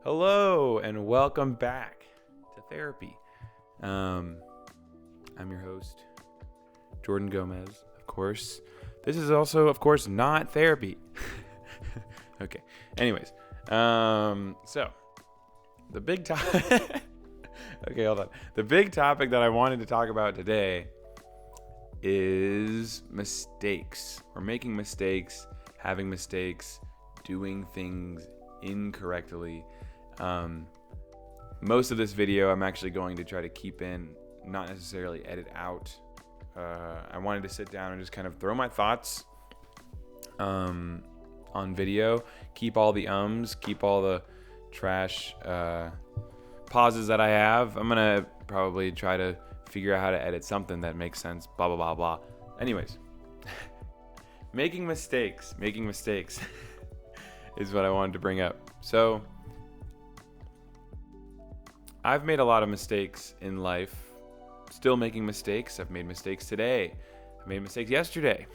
Hello and welcome back to therapy. I'm your host, Jordan Gomez. Of course, this is also, of course, not therapy. Okay. Anyways, so the big topic. Okay, hold on. The big topic that I wanted to talk about today is mistakes, or making mistakes, having mistakes, doing things incorrectly. Most of this video I'm actually going to try to keep in, not necessarily edit out. I wanted to sit down and just kind of throw my thoughts on video, keep all the keep all the trash pauses that I have. I'm gonna probably try to figure out how to edit something that makes sense, blah blah blah blah. Anyways, making mistakes is what I wanted to bring up. So I've made a lot of mistakes in life, still making mistakes. I've made mistakes today. I made mistakes yesterday.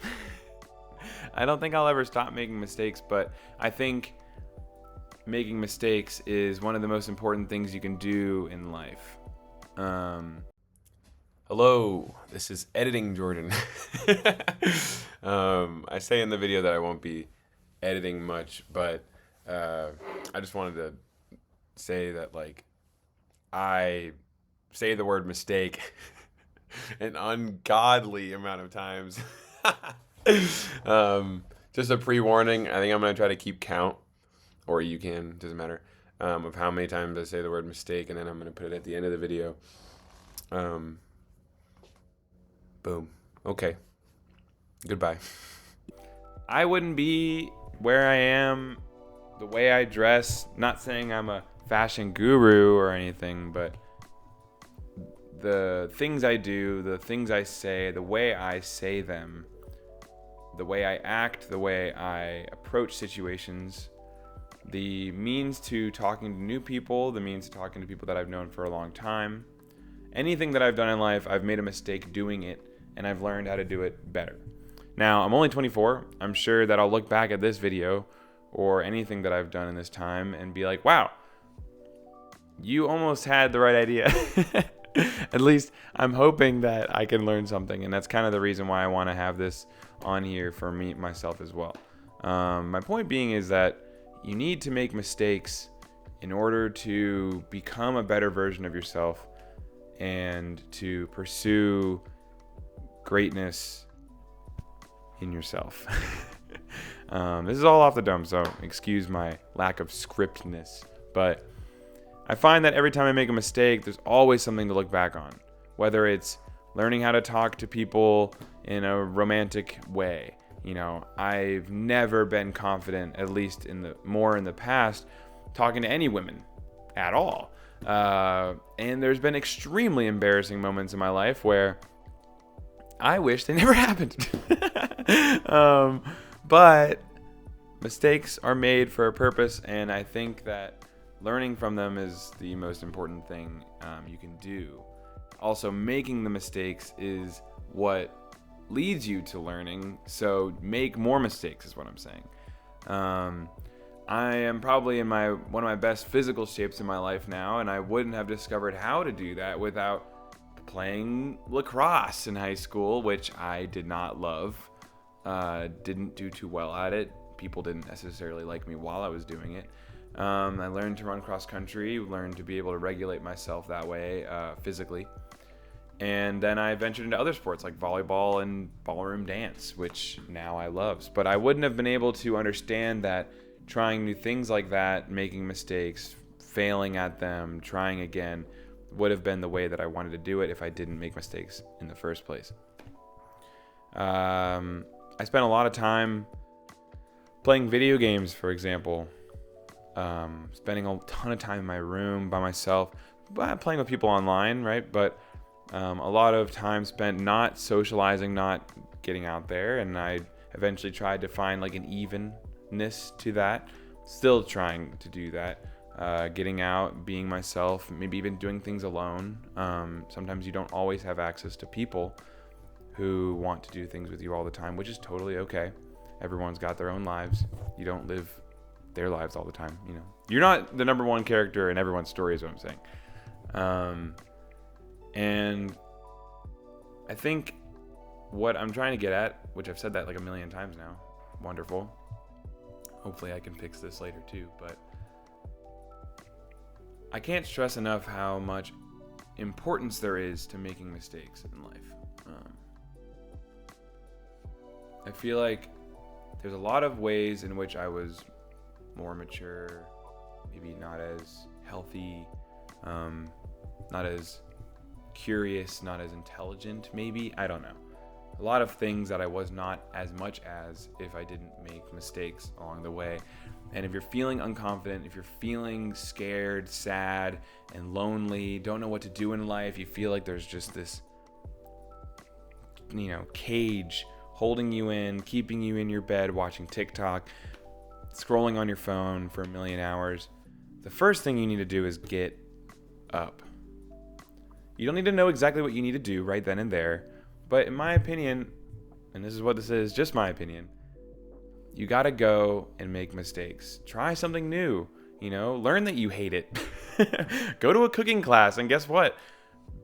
I don't think I'll ever stop making mistakes, but I think making mistakes is one of the most important things you can do in life. Hello, this is Editing Jordan. I say in the video that I won't be editing much, but I just wanted to say that, I say the word mistake an ungodly amount of times. Just a pre-warning, I think I'm going to try to keep count, or you can, doesn't matter, of how many times I say the word mistake, and then I'm going to put it at the end of the video. Boom. Okay. Goodbye. I wouldn't be where I am, the way I dress, not saying I'm a fashion guru or anything, but the things I do, the things I say, the way I say them, the way I act, the way I approach situations, the means to talking to new people, the means to talking to people that I've known for a long time. Anything that I've done in life, I've made a mistake doing it, and I've learned how to do it better. Now, I'm only 24. I'm sure that I'll look back at this video or anything that I've done in this time and be like, wow, you almost had the right idea. At least I'm hoping that I can learn something, and that's kind of the reason why I want to have this on here for myself as well. My point being is that you need to make mistakes in order to become a better version of yourself and to pursue greatness in yourself. This is all off the dome, so excuse my lack of scriptness, but I find that every time I make a mistake, there's always something to look back on, whether it's learning how to talk to people in a romantic way. I've never been confident, at least in the past, talking to any women at all. And there's been extremely embarrassing moments in my life where I wish they never happened. But mistakes are made for a purpose, and I think that learning from them is the most important thing you can do. Also, making the mistakes is what leads you to learning, so make more mistakes is what I'm saying. I am probably in one of my best physical shapes in my life now, and I wouldn't have discovered how to do that without playing lacrosse in high school, which I did not love. Didn't do too well at it. People didn't necessarily like me while I was doing it. I learned to run cross country, learned to be able to regulate myself that way physically. And then I ventured into other sports like volleyball and ballroom dance, which now I love. But I wouldn't have been able to understand that trying new things like that, making mistakes, failing at them, trying again, would have been the way that I wanted to do it if I didn't make mistakes in the first place. I spent a lot of time playing video games, for example. Spending a ton of time in my room by myself, playing with people online, right? But a lot of time spent not socializing, not getting out there, and I eventually tried to find an evenness to that. Still trying to do that. Getting out, being myself, maybe even doing things alone. Sometimes you don't always have access to people who want to do things with you all the time, which is totally okay. Everyone's got their own lives. You don't live their lives all the time. You know, you're not the number one character in everyone's story, is what I'm saying. And I think what I'm trying to get at, which I've said that like a million times now, wonderful. Hopefully I can fix this later too, but I can't stress enough how much importance there is to making mistakes in life. I feel like there's a lot of ways in which I was more mature, maybe not as healthy, not as curious, not as intelligent, maybe. I don't know. A lot of things that I was not as much as if I didn't make mistakes along the way. And if you're feeling unconfident, if you're feeling scared, sad, and lonely, don't know what to do in life, you feel like there's just this, cage holding you in, keeping you in your bed, watching TikTok, scrolling on your phone for a million hours, the first thing you need to do is get up. You don't need to know exactly what you need to do right then and there, but in my opinion, and this is what this is, just my opinion, you gotta go and make mistakes. Try something new, learn that you hate it. Go to a cooking class, and guess what?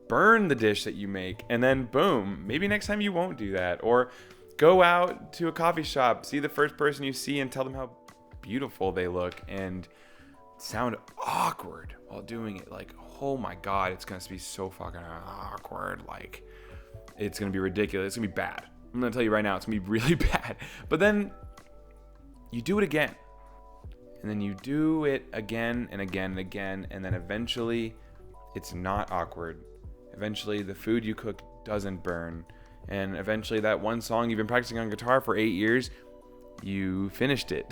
Burn the dish that you make, and then boom, maybe next time you won't do that. Or go out to a coffee shop, see the first person you see and tell them how beautiful they look, and sound awkward while doing it. Like, oh my God, it's gonna be so fucking awkward. Like, it's gonna be ridiculous. It's gonna be bad. I'm gonna tell you right now, it's gonna be really bad. But then you do it again, and then you do it again and again and again, and then eventually it's not awkward. Eventually the food you cook doesn't burn, and eventually that one song you've been practicing on guitar for 8 years, you finished it.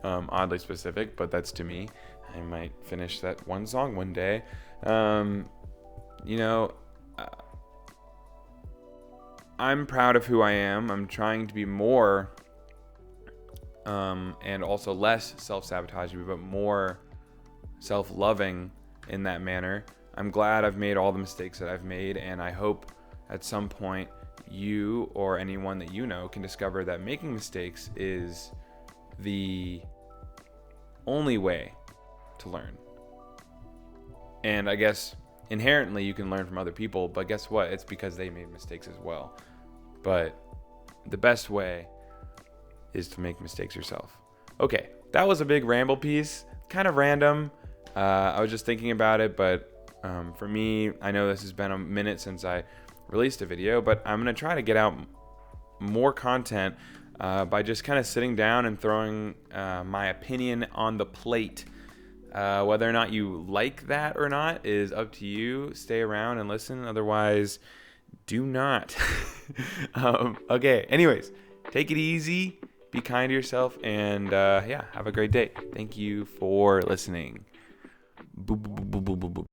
Oddly specific, but that's to me. I might finish that one song one day. I'm proud of who I am. I'm trying to be more and also less self-sabotaging, but more self-loving in that manner. I'm glad I've made all the mistakes that I've made, and I hope at some point you or anyone that you know can discover that making mistakes is the only way to learn. And I guess inherently you can learn from other people, but guess what? It's because they made mistakes as well. But the best way is to make mistakes yourself. Okay, that was a big ramble piece, kind of random. I was just thinking about it, but for me, I know this has been a minute since I released a video, but I'm going to try to get out more content by just kind of sitting down and throwing my opinion on the plate. Whether or not you like that or not is up to you. Stay around and listen. Otherwise, do not. Okay, anyways, take it easy. Be kind to yourself, and have a great day. Thank you for listening. Boop, boop, boop, boop, boop, boop.